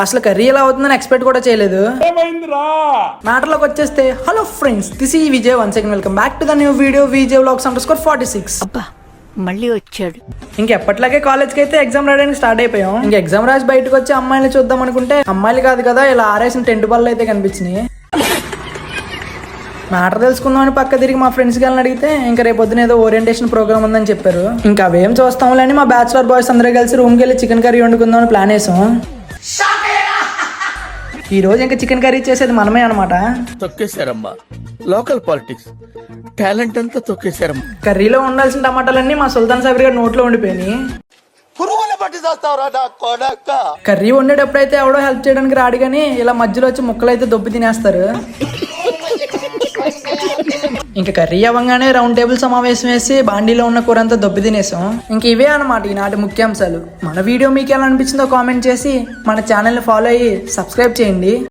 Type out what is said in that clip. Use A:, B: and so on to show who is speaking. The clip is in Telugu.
A: అసలు కర్రీ ఎలా అవుతుందని ఎక్స్పెక్ట్ కూడా చేయలేదు. మ్యాటర్లోకి వచ్చేస్తే, హలో ఫ్రెండ్స్, దిస్ ఈ Vijay. Once again welcome back to the new video Vijay vlogs _46.
B: అబ్బా మళ్ళీ వచ్చాడు.
A: ఇంకెప్పట్లాగే కాలేజ్కి అయితే ఎగ్జామ్ రాయడానికి స్టార్ట్ అయిపోయాం. ఇంక ఎగ్జామ్ రాసి బయటకు వచ్చి అమ్మాయిలు చూద్దాం అనుకుంటే అమ్మాయిలు కాదు కదా, ఇలా ఆరేసిన టెంట్ బళ్ళు అయితే కనిపించినాయి. మ్యాటర్ తెలుసుకుందామని పక్క తిరిగి మా ఫ్రెండ్స్ గారిని అడిగితే ఇంకా రేపొద్దున ఏదో ఓరియంటేషన్ ప్రోగ్రామ్ ఉందని చెప్పారు. ఇంకా అవేం చూస్తాంలే అని మా బ్యాచులర్ బాయ్స్ అందరూ కలిసి రూమ్కి వెళ్ళి చికెన్ కర్రీ వండుకుందామని ప్లాన్ వేసాం. ఈ రోజు ఇంకా చికెన్ కర్రీ చేసేది మనమే అనమాట.
C: తొక్కేశారమ్మా లోకల్ పాలిటిక్స్, టాలెంట్ అంతా తొక్కేశారమ్మా.
A: కర్రీలో ఉండాల్సిన టమాటాలన్నీ మా సుల్తాన్ సాబిర్ గారి నోట్లో ఉండిపోయినాయి. కర్రీ వండేటప్పుడు అయితే ఎవడో హెల్ప్ చేయడానికి రాడు కానీ ఇలా మధ్యలో వచ్చి ముక్కలు అయితే దొబ్బి తినేస్తారు. ఇంకా కర్రీ అవ్వగానే రౌండ్ టేబుల్ సమావేశం వేసి బాండీలో ఉన్న కూర అంతా దొబ్బి తినేసాం. ఇంక ఇవే అనమాట ఈనాటి ముఖ్యాంశాలు. మన వీడియో మీకు ఎలా అనిపించిందో కామెంట్ చేసి మన ఛానల్ని ఫాలో అయ్యి సబ్స్క్రైబ్ చేయండి.